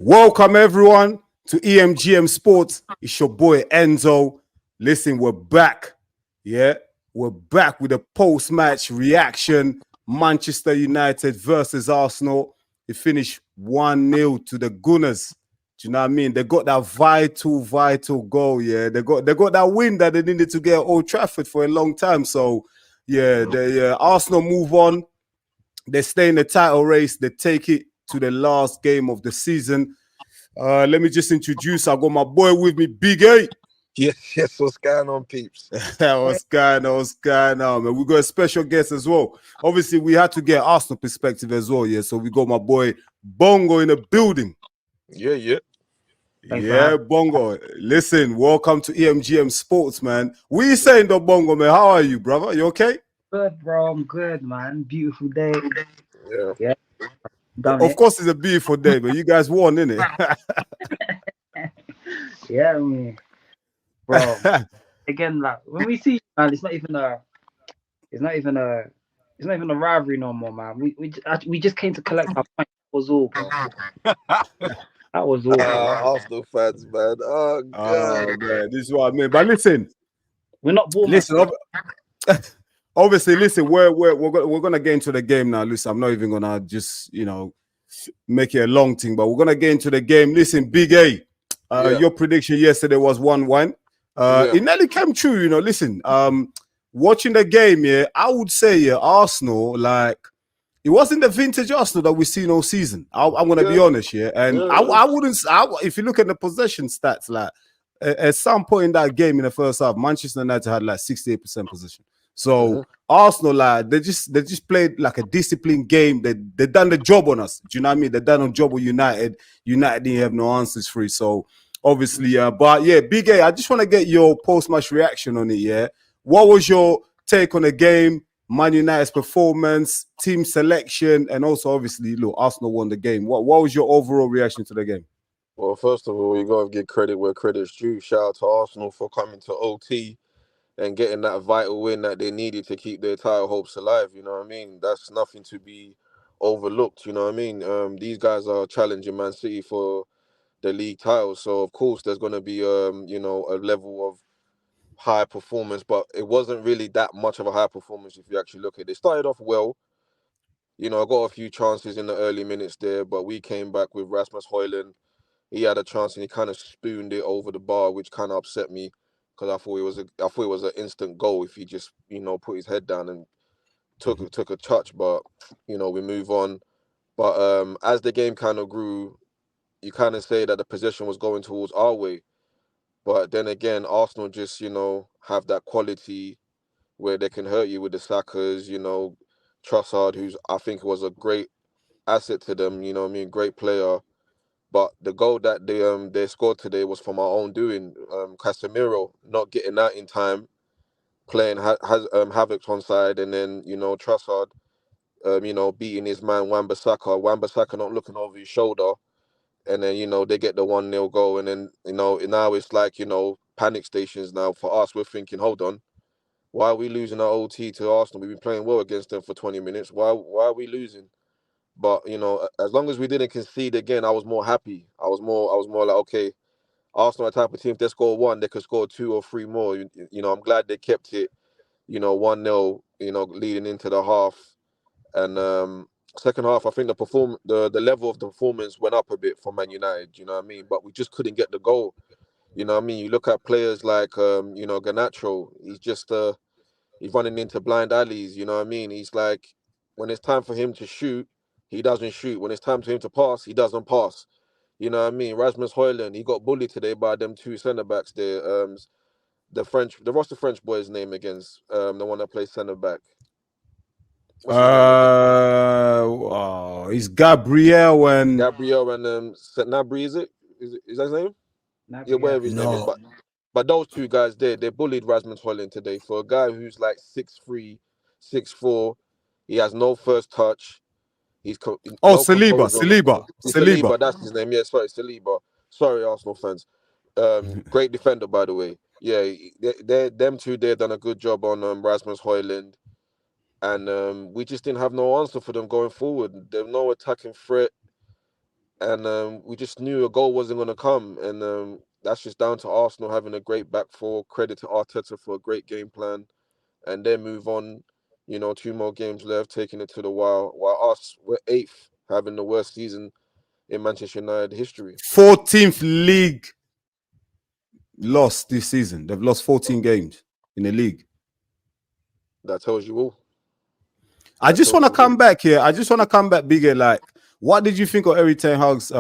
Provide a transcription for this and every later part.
Welcome everyone to EMGM SPORTS. It's your boy Enzo. Listen, we're back. Yeah, we're back with a post-match reaction. Manchester United versus Arsenal. It finished 1-0 to the Gunners. Do you know what I mean? They got that vital goal. Yeah, they got that win that they needed to get at Old Trafford for a long time. So, yeah, Arsenal move on. They stay in the title race. They take it to the last game of the season. Let me just introduce. I got my boy with me, Big A. Yes, what's going on, peeps? What's going on, man? We got a special guest as well. Obviously, we had to get Arsenal perspective as well, yeah. So we got my boy Bongo in the building. Yeah. Yeah, Bongo. Listen, welcome to EMGM Sports, man. What are you saying, though, Bongo, man? How are you, brother? You okay? Good, bro. I'm good, man. Beautiful day. Yeah. Of course, it's a beautiful day, but you guys won, innit? Yeah, bro. Again, like when we see, man, it's not even a rivalry no more, man. We just came to collect our point. That was all, bro. That was all. Arsenal fans, man. Oh God. Oh man, this is what I mean. But listen, We're not born. Listen, obviously, listen, we're gonna get into the game now. Listen, I'm not even gonna just make it a long thing, but we're gonna get into the game. Listen, Big A, your prediction yesterday was 1-1. It nearly came true, Listen, watching the game, I would say, Arsenal, like, it wasn't the vintage Arsenal that we've seen all season. I'm gonna be honest, and I wouldn't. If you look at the possession stats, like at some point in that game in the first half, Manchester United had like 68% possession. So Arsenal, like, they just played like a disciplined game. They done the job on us. Do you know what I mean? They done a job with United. United didn't have no answers for it. So obviously, but yeah, Big A, I just want to get your post-match reaction on it. Yeah, what was your take on the game? Man United's performance, team selection, and also obviously, look, Arsenal won the game. What was your overall reaction to the game? Well, first of all, you got to give credit where credit's due. Shout out to Arsenal for coming to OT and getting that vital win that they needed to keep their title hopes alive. You know what I mean? That's nothing to be overlooked. You know what I mean? These guys are challenging Man City for the league title, so of course there's going to be a level of high performance, but it wasn't really that much of a high performance if you actually look at it. They started off well. I got a few chances in the early minutes there, but we came back with Rasmus Højlund. He had a chance and he kind of spooned it over the bar, which kind of upset me because I thought it was an instant goal if he just put his head down and took a touch. But we move on. But as the game kind of grew, you kind of say that the possession was going towards our way. But then again, Arsenal just, have that quality where they can hurt you with the Sakas, Trossard, who's, I think, was a great asset to them, great player. But the goal that they scored today was from our own doing. Casemiro not getting that in time, playing havoc on side, and then, Trossard, beating his man Wan-Bissaka. Wan-Bissaka not looking over his shoulder. And then, they get the 1-0 goal. And then, now it's like, panic stations now for us. We're thinking, hold on, why are we losing our OT to Arsenal? We've been playing well against them for 20 minutes. Why are we losing? But, as long as we didn't concede again, I was more happy. I was more like, okay, Arsenal are the type of team, if they score one, they could score 2 or 3 more. I'm glad they kept it, 1-0, leading into the half. And second half, I think the level of the performance went up a bit for Man United, you know what I mean? But we just couldn't get the goal. You know what I mean? You look at players like, Garnacho, he's just, he's running into blind alleys, you know what I mean? He's like, when it's time for him to shoot, he doesn't shoot. When it's time for him to pass, he doesn't pass. You know what I mean? Rasmus Højlund, he got bullied today by them 2 centre-backs there. What's the French boy's name against, the one that plays centre-back? It's Gabriel and Nabry, is that his name? Yeah, whatever his name is. But those 2 guys there, they bullied Rasmus Højlund today for a guy who's like 6'3", 6'4". He has no first touch. Saliba, that's his name. Yeah, sorry, Saliba. Sorry, Arsenal fans. Great defender, by the way. Yeah, them 2 there done a good job on Rasmus Højlund. And we just didn't have no answer for them going forward. There's no attacking threat. and we just knew a goal wasn't going to come, and that's just down to Arsenal having a great back four. Credit to Arteta for a great game plan, and then move on. 2 more games left, taking it to the while us we're 8th, having the worst season in Manchester United history. 14th league loss this season. They've lost 14 games in the league. That tells you all. I just want to come back here. I just want to come back bigger. Like, what did you think of Eric Ten Hag's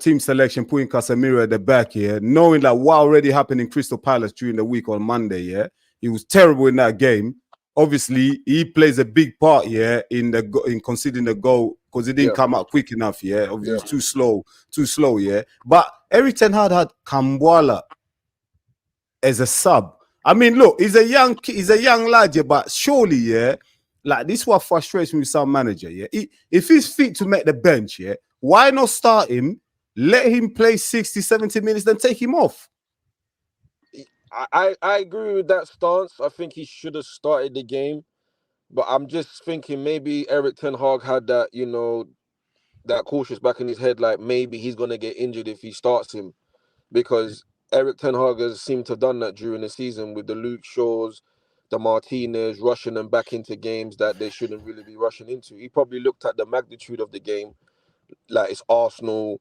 team selection, putting Casemiro at the back here, knowing that what already happened in Crystal Palace during the week on Monday? Yeah, he was terrible in that game. Obviously, he plays a big part here in conceding the goal because it didn't come out quick enough. Yeah, obviously it's too slow. Yeah, but Eric Ten Hag had Kambwala as a sub. I mean, look, he's a young lad, yeah, but surely, yeah, like this is what frustrates me with some manager. Yeah, if he's fit to make the bench, yeah, why not start him? Let him play 60, 70 minutes, then take him off. I agree with that stance. I think he should have started the game, but I'm just thinking maybe Eric Ten Hag had that, that cautious back in his head, like maybe he's gonna get injured if he starts him, because Eric Ten Hag has seemed to have done that during the season with the Luke Shaws, the Martinez, rushing them back into games that they shouldn't really be rushing into. He probably looked at the magnitude of the game, like it's Arsenal.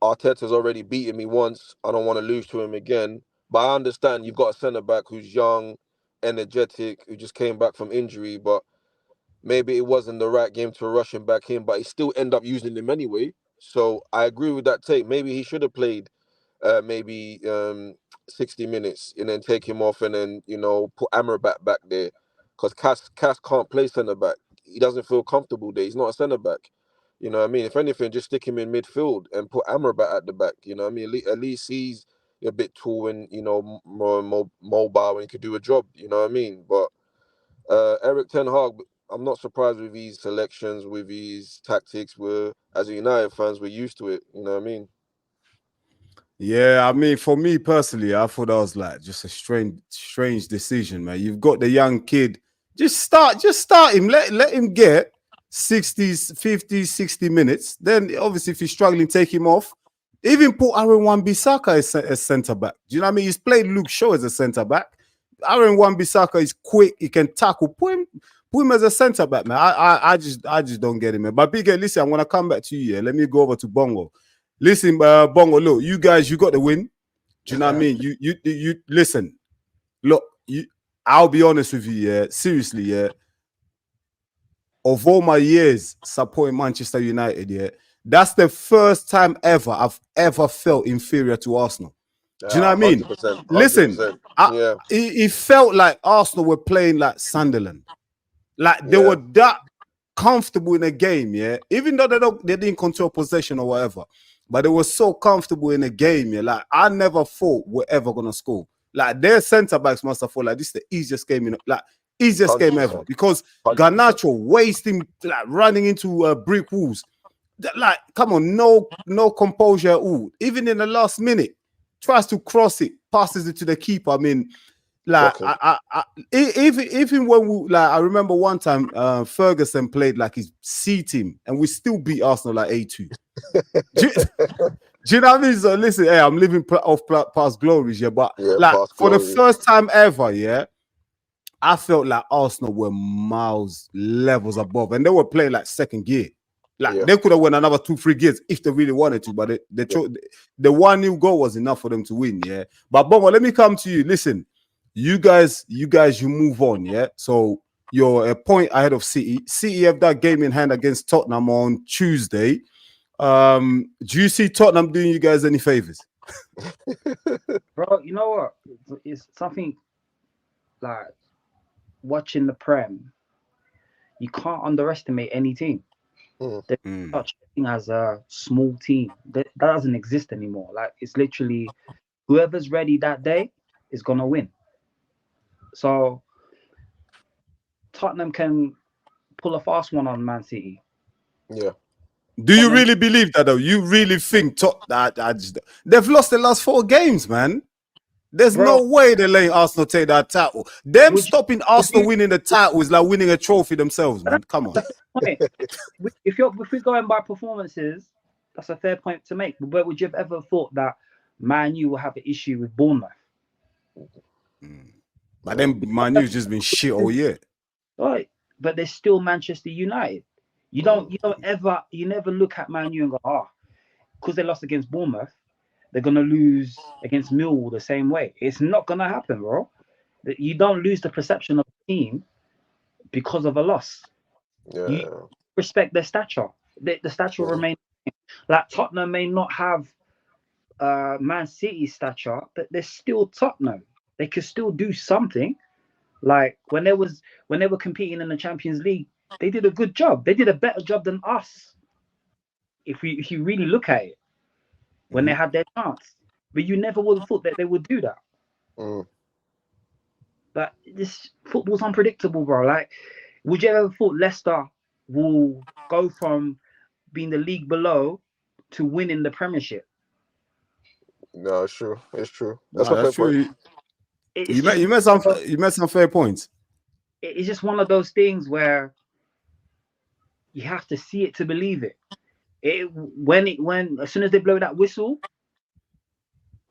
Arteta's already beaten me once. I don't want to lose to him again. But I understand you've got a centre-back who's young, energetic, who just came back from injury, but maybe it wasn't the right game to rush him back in, but he still end up using him anyway. So I agree with that take. Maybe he should have played maybe 60 minutes and then take him off and then, put Amrabat back there. Because Cass can't play centre-back. He doesn't feel comfortable there. He's not a centre-back. You know what I mean? If anything, just stick him in midfield and put Amrabat at the back. You know what I mean? At least he's a bit tall and, more mobile and he could do a job. You know what I mean? But Eric Ten Hag, I'm not surprised with his selections, with his tactics. As a United fans, we're used to it. You know what I mean? Yeah, I mean, for me personally, I thought that was like just a strange decision, man. You've got the young kid. Just start him. Let him get 60s, 50s, 60 minutes. Then obviously if he's struggling, take him off. Even put Aaron Wan-Bissaka as centre back. Do you know what I mean? He's played Luke Shaw as a centre back. Aaron Wan-Bissaka is quick. He can tackle. Put him as a centre back, man. I just don't get him, man. But Big, listen, I'm gonna come back to you. Yeah? Let me go over to Bongo. Listen, Bongo, look, you guys, you got the win. Do you know what I mean? You listen. Look, I'll be honest with you, yeah. Seriously, yeah. Of all my years supporting Manchester United, yeah, that's the first time ever I've ever felt inferior to Arsenal. Do you know what I mean? 100%, Listen, it felt like Arsenal were playing like Sunderland. Like they were that comfortable in a game, yeah. Even though they didn't control possession or whatever, but they were so comfortable in a game, yeah. Like I never thought we're ever gonna score. Like their centre backs must have thought like this is the easiest game easiest 100%. Game ever, because 100%. Garnacho wasting, like running into brick walls. Like, come on, no composure at all. Even in the last minute, tries to cross it, passes it to the keeper. I mean, like, even when we, like, I remember one time Ferguson played like his C team, and we still beat Arsenal like 8-2. Do you know what I mean? So listen, hey, I'm living off past glories, yeah. But like for the first time ever, yeah, I felt like Arsenal were miles levels above, and they were playing like second gear. Like they could have won another 2-3 gears if they really wanted to, but the 1-0 goal was enough for them to win. Yeah. But Bongo, let me come to you. Listen, you guys, you move on. Yeah. So you're a point ahead of City. City have that game in hand against Tottenham on Tuesday. Do you see Tottenham doing you guys any favors? Bro, you know what? It's something like watching the Prem. You can't underestimate any team. There's such thing as a small team that doesn't exist anymore. Like it's literally whoever's ready that day is gonna win. So Tottenham can pull a fast one on Man City. Yeah. Do you really believe that though? You really think they've lost the last 4 games, man? There's no way they're letting Arsenal take that title. Them stopping Arsenal winning the title is like winning a trophy themselves, man. Come on. If we're going by performances, That's a fair point to make. But would you have ever thought that Man U will have an issue with Bournemouth? But then Man U's just been shit all year. Right. But they're still Manchester United. You never look at Man U and go, because they lost against Bournemouth, they're gonna lose against Millwall the same way. It's not gonna happen, bro. You don't lose the perception of the team because of a loss. Yeah. You respect their stature. The stature remains. Like Tottenham may not have Man City's stature, but they're still Tottenham. They could still do something. Like when they were competing in the Champions League, they did a good job. They did a better job than us. If you really look at it, when they had their chance, but you never would have thought that they would do that. But this football's unpredictable, bro. Like, would you ever thought Leicester will go from being the league below to winning the Premiership? No, it's true. It's true. That's true. You made some fair points. It's just one of those things where you have to see it to believe it. When as soon as they blow that whistle,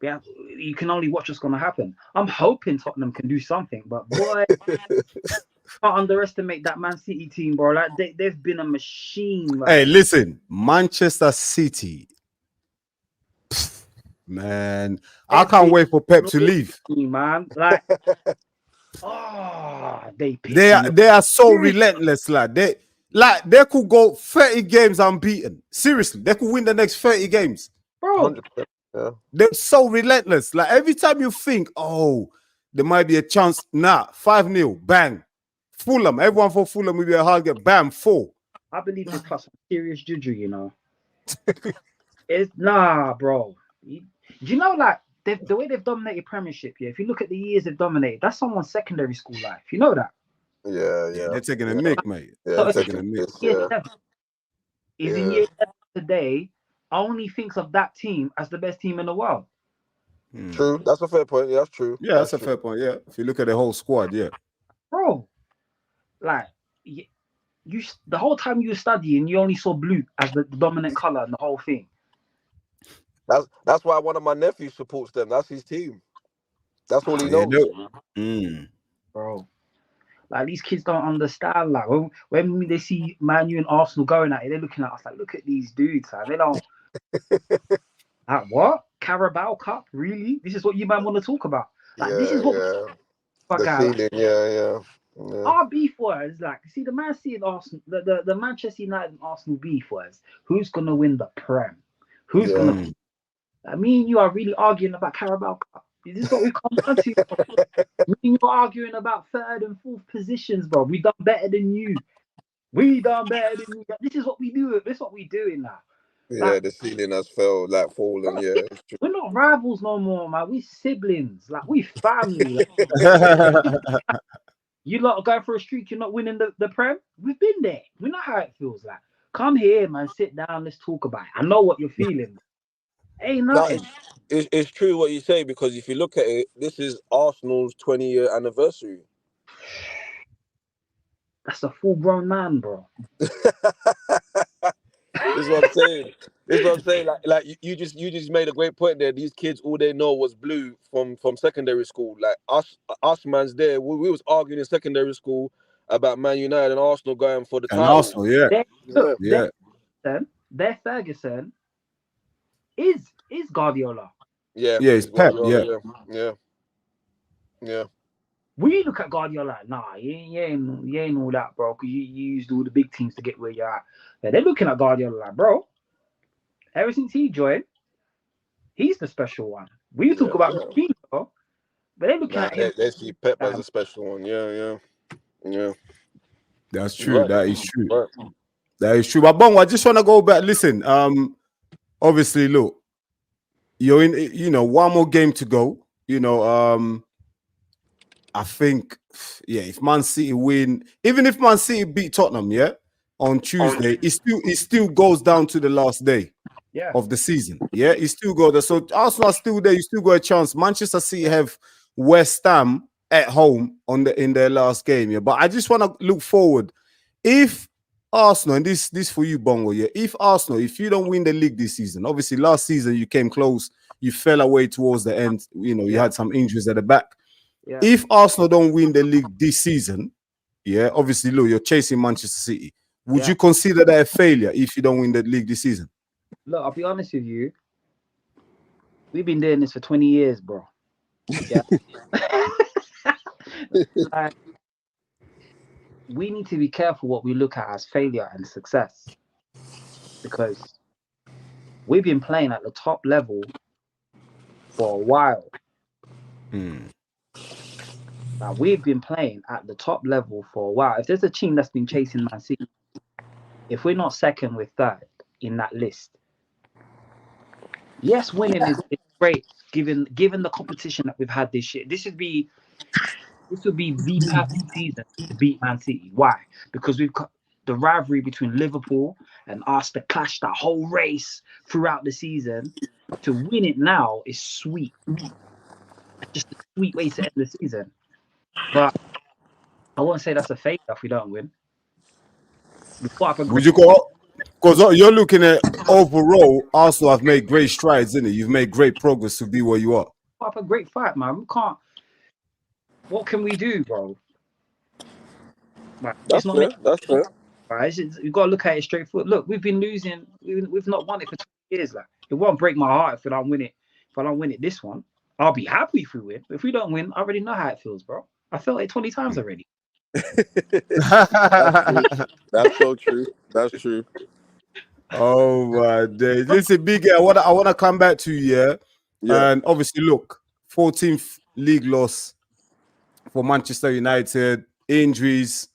you can only watch what's going to happen. I'm hoping Tottenham can do something, but boy, can't underestimate that Man City team, bro. Like they've been a machine. Like. Hey, listen, Manchester City, man, I can't wait for Pep to leave. Man, like, they are so relentless, lad. They could go 30 games unbeaten. Seriously, they could win the next 30 games, bro. 100%. Yeah. They're so relentless. Like every time you think, there might be a chance, 5-0, bang. Fulham, everyone for Fulham will be a hard get, bam, 4. I believe this plus some serious juju, you know. Bro. You know, like the way they've dominated Premiership, if you look at the years they've dominated, that's someone's secondary school life. You know that? Yeah. They're taking a mick, mate. Yeah, they're taking a mick. Is in year 7 today. Only thinks of that team as the best team in the world. True. That's a fair point. Yeah, that's true. Yeah, that's a fair point. Yeah. If you look at the whole squad, yeah. Bro, like you the whole time you were studying, you only saw blue as the dominant color in the whole thing. That's why one of my nephews supports them. That's his team. That's all he knows. Bro. Like these kids don't understand. Like when they see Man U and Arsenal going at it, they're looking at us like, look at these dudes. Like, they don't. Like what? Carabao Cup? Really? This is what you man want to talk about? Like this is what. The feeling, yeah. Our beef was like, see the Man City and Arsenal, the Manchester United and Arsenal beef was who's gonna win the Prem? Who's gonna? I mean, you are really arguing about Carabao Cup. Is this what we come down to? You're arguing about 3rd and 4th positions, bro. We done better than you. This is what we do. This is what we doing now. Yeah, like, the ceiling has fallen. Bro, yeah, it's true. We're not rivals no more, man. We siblings. Like we family. You lot are going for a streak. You're not winning the Prem. We've been there. We know how it feels like. Come here, man. Sit down. Let's talk about it. I know what you're feeling. Ain't nothing. It's true what you say, because if you look at it, this is Arsenal's 20-year anniversary. That's a full-grown man, bro. This is what I'm saying. Like you just made a great point there. These kids, all they know was blue from secondary school. Like us man's there. We was arguing in secondary school about Man United and Arsenal going for the title. And Arsenal, Their Ferguson is Guardiola. Yeah, it's Pep. Yeah. We look at Guardiola like, nah, you ain't all that, bro, because you used all the big teams to get where you're at. But they're looking at Guardiola like, bro, ever since he joined, he's the special one. We talk about the team, bro, but they're looking at him. They see Pep as a special one. Yeah. That's true. Right. That is true. Right. That is true. But Bongo, I just want to go back. Listen, obviously, look, you're in, one more game to go. I think, if Man City win, even if Man City beat Tottenham, on Tuesday, it still goes down to the last day of the season. Yeah, it still goes there. So Arsenal are still there. You still got a chance. Manchester City have West Ham at home in their last game. Yeah, but I just want to look forward. If Arsenal, and this for you, Bongo, yeah. If Arsenal, if you don't win the league this season, obviously last season you came close, you fell away towards the end. You know, you had some injuries at the back. Yeah. If Arsenal don't win the league this season, yeah, obviously, look, you're chasing Manchester City. Would you consider that a failure if you don't win the league this season? Look, I'll be honest with you. We've been doing this for 20 years, bro. Yeah. Like, we need to be careful what we look at as failure and success, because we've been playing at the top level for a while. Now, we've been playing at the top level for a while. If there's a team that's been chasing Man City, if we're not second, we're third in that list. Yes, winning is great, given the competition that we've had this year. This would be the perfect season to beat Man City. Why? Because we've got the rivalry between Liverpool and us, the clash, that whole race throughout the season. To win it now is sweet. It's just a sweet way to end the season. But I won't say that's a failure if we don't win. Would you go? Because you're looking at overall, Arsenal have made great strides, isn't it? You've made great progress to be where you are. Put up a great fight, man. We can't. What can we do, bro? Right. That's fair. That's fair. Right. You've got to look at it straightforward. Look, we've been losing. We've not won it for 20 years. Like, it won't break my heart if I don't win it. If I don't win it this one, I'll be happy if we win. But if we don't win, I already know how it feels, bro. I felt it 20 times already. That's so true. That's true. Oh my days. Listen, Big I wanna come back to you, yeah. And obviously, look, 14th league loss for Manchester United, injuries.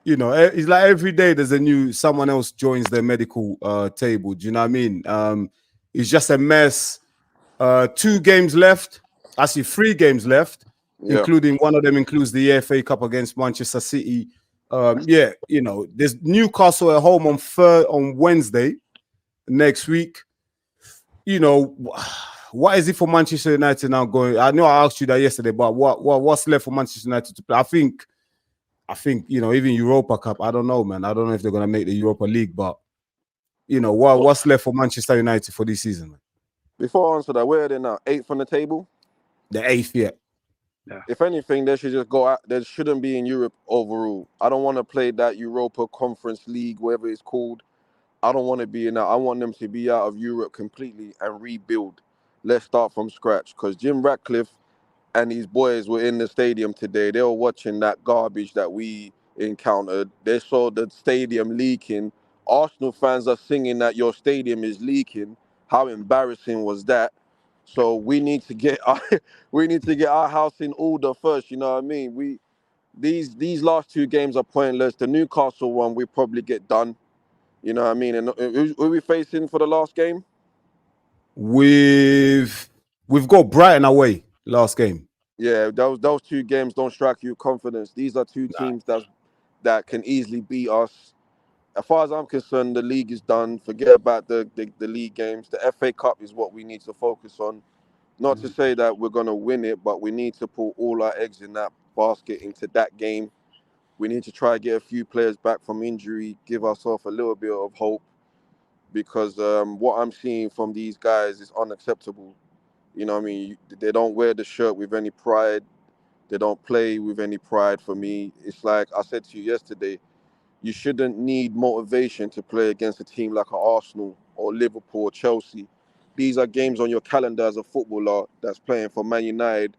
You know, it's like every day there's someone else joins their medical table. Do you know what I mean? It's just a mess. 2 games left. Actually, 3 games left, including one of them includes the FA Cup against Manchester City. Yeah, you know, there's Newcastle at home on Wednesday next week. You know, what is it for Manchester United now going? I know I asked you that yesterday, but what's left for Manchester United to play? I think you know, even Europa Cup. I don't know, man. I don't know if they're gonna make the Europa League, but you know, what's left for Manchester United for this season, man? Before I answer that, where are they now? 8th on the table? The 8th, yeah. If anything, they should just go out. They shouldn't be in Europe overall. I don't want to play that Europa Conference League, whatever it's called. I don't want to be in that. I want them to be out of Europe completely and rebuild. Let's start from scratch. Because Jim Ratcliffe and his boys were in the stadium today. They were watching that garbage that we encountered. They saw the stadium leaking. Arsenal fans are singing that your stadium is leaking. How embarrassing was that? So we need to get our house in order first. You know what I mean? These last 2 games are pointless. The Newcastle one we probably get done. You know what I mean? And who are we facing for the last game? We've got Brighton away last game. Yeah, those 2 games don't strike you confidence. These are 2 teams that can easily beat us. As far as I'm concerned, the league is done. Forget about the league games. The FA Cup is what we need to focus on. Not to say that we're going to win it, but we need to put all our eggs in that basket into that game. We need to try to get a few players back from injury, give ourselves a little bit of hope, because what I'm seeing from these guys is unacceptable. You know what I mean? They don't wear the shirt with any pride. They don't play with any pride for me. It's like I said to you yesterday, you shouldn't need motivation to play against a team like Arsenal or Liverpool or Chelsea. These are games on your calendar as a footballer that's playing for Man United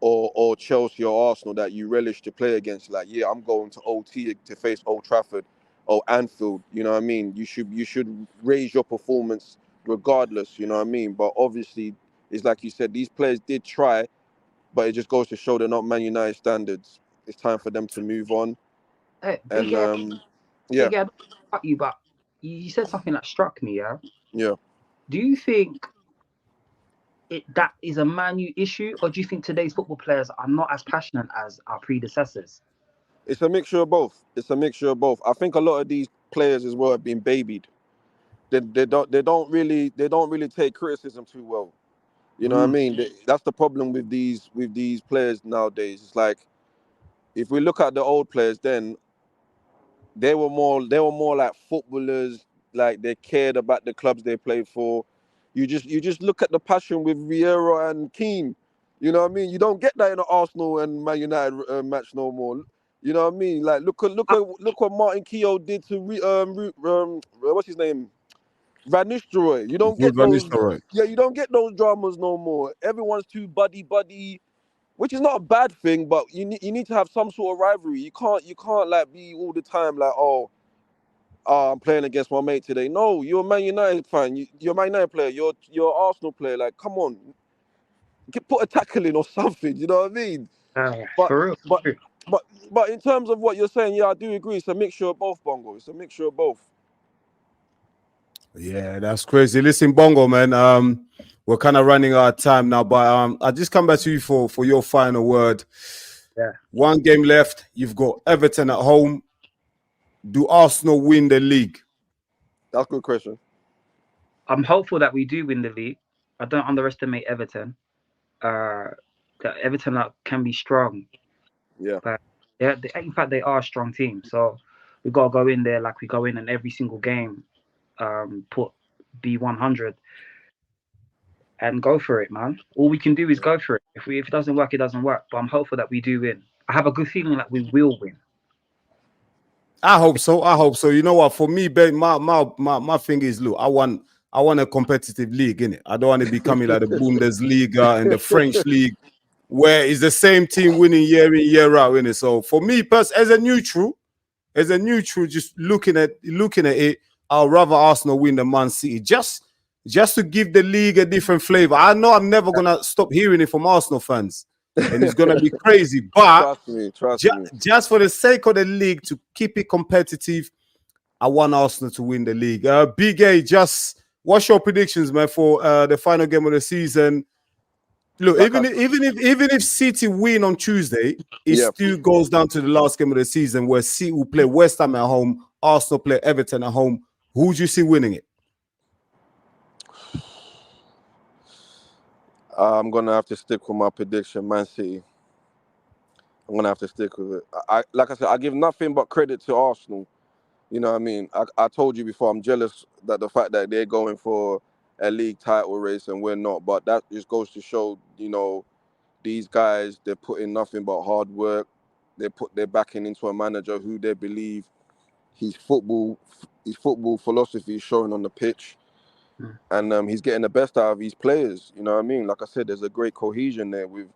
or Chelsea or Arsenal that you relish to play against. Like, yeah, I'm going to OT to face Old Trafford or Anfield. You know what I mean? You should raise your performance regardless. You know what I mean? But obviously, it's like you said, these players did try, but it just goes to show they're not Man United standards. It's time for them to move on. Hey, and yeah, I don't cut you, but you said something that struck me. Yeah. Do you think that is a Man U issue, or do you think today's football players are not as passionate as our predecessors? It's a mixture of both. I think a lot of these players as well have been babied. They don't really take criticism too well. You know what I mean? That's the problem with these players nowadays. It's like, if we look at the old players, then they were more like footballers. Like they cared about the clubs they played for. You just look at the passion with Vieira and Keane. You know what I mean? You don't get that in the Arsenal and Man United match no more. You know what I mean? Like look what Martin Keough did to what's his name? Van Nistelrooy. You don't get Van those. Nistelrooy. Yeah, you don't get those dramas no more. Everyone's too buddy, which is not a bad thing, but you need to have some sort of rivalry. You can't like be all the time like, oh, I'm playing against my mate today. No, you're a Man United fan. You're a Man United player. You're an Arsenal player. Like, come on, put a tackle in or something. You know what I mean? But For real. but but in terms of what you're saying, yeah, I do agree. It's a mixture of both, Bongo. It's a mixture of both. Yeah, that's crazy. Listen, Bongo, man. We're kind of running out of time now, but I just come back to you for your final word. Yeah. One game left. You've got Everton at home. Do Arsenal win the league? That's a good question. I'm hopeful that we do win the league. I don't underestimate Everton. That Everton can be strong. Yeah. But in fact, they are a strong team. So we've got to go in there like we go in every single game, be 100 and go for it, man. All we can do is go for it. If it doesn't work, it doesn't work. But I'm hopeful that we do win. I have a good feeling that we will win. I hope so. You know what? For me, Ben, my thing is, look, I want a competitive league, innit? I don't want to be coming like the Bundesliga and the French league, where it's the same team winning year in, year out, innit? So for me, as a neutral, just looking at it, I'll rather Arsenal win than Man City. Just to give the league a different flavor. I know I'm never gonna stop hearing it from Arsenal fans. And it's gonna be crazy, but trust me. Just for the sake of the league, to keep it competitive, I want Arsenal to win the league. Big A, just what's your predictions, man, for the final game of the season? Look, even if City win on Tuesday, it still goes down to the last game of the season, where City will play West Ham at home, Arsenal play Everton at home. Who do you see winning it? I'm gonna have to stick with my prediction, Man City. I'm gonna have to stick with it. Like I said, I give nothing but credit to Arsenal. You know what I mean? I told you before, I'm jealous that the fact that they're going for a league title race and we're not. But that just goes to show, you know, these guys, they're putting nothing but hard work. They're backing into a manager who they believe his football philosophy is showing on the pitch. And he's getting the best out of his players. You know what I mean? Like I said, there's a great cohesion there with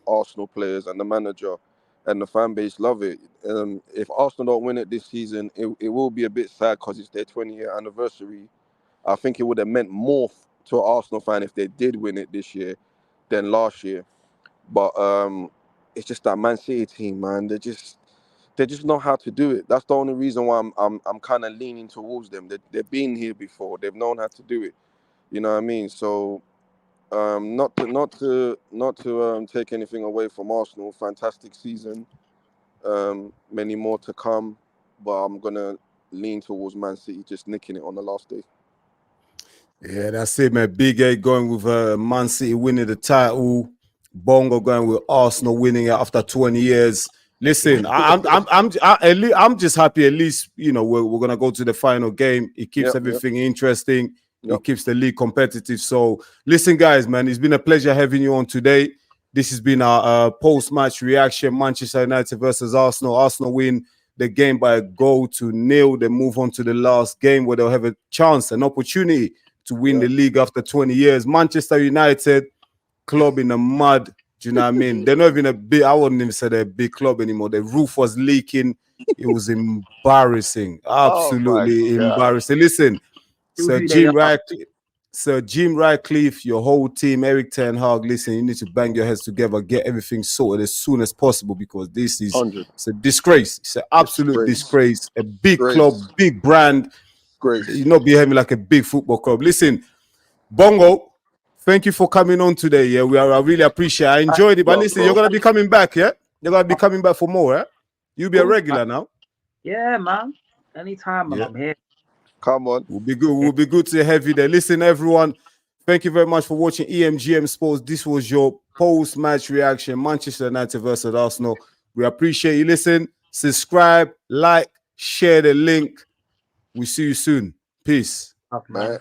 Arsenal players, and the manager and the fan base love it. If Arsenal don't win it this season, it will be a bit sad because it's their 20-year anniversary. I think it would have meant more to an Arsenal fan if they did win it this year than last year. But it's just that Man City team, man. They just know how to do it. That's the only reason why I'm kind of leaning towards them. They've been here before. They've known how to do it. You know what I mean? So, not to take anything away from Arsenal. Fantastic season. Many more to come, but I'm gonna lean towards Man City just nicking it on the last day. Yeah, that's it, man. Big A going with Man City winning the title. Bongo going with Arsenal winning it after 20 years. Listen, I'm just happy. At least, you know, we're gonna go to the final game. It keeps everything interesting. It keeps the league competitive. So, listen, guys, man, it's been a pleasure having you on today. This has been our post-match reaction. Manchester United versus Arsenal. Arsenal win the game by a goal to nil. They move on to the last game where they'll have a chance, an opportunity to win the league after 20 years. Manchester United, club in the mud. Do you know what I mean? They're not even a big, I wouldn't even say they're a big club anymore. The roof was leaking. It was embarrassing. Absolutely embarrassing. Listen, Sir Jim Ratcliffe, your whole team, Eric Ten Hag, listen, you need to bang your heads together, get everything sorted as soon as possible, because this is it's a disgrace. It's an absolute disgrace. A big club, big brand. You're not behaving like a big football club. Listen, Bongo, thank you for coming on today. Yeah, I really appreciate it. I enjoyed it. But listen, you're going to be coming back, yeah? You're going to be coming back for more, yeah? You'll be a regular now. Yeah, man. Anytime, man, I'm here. Come on. We'll be good. We'll be good to have you there. Listen, everyone, thank you very much for watching EMGM Sports. This was your post-match reaction, Manchester United versus Arsenal. We appreciate you. Listen, subscribe, like, share the link. We see you soon. Peace. Up, man.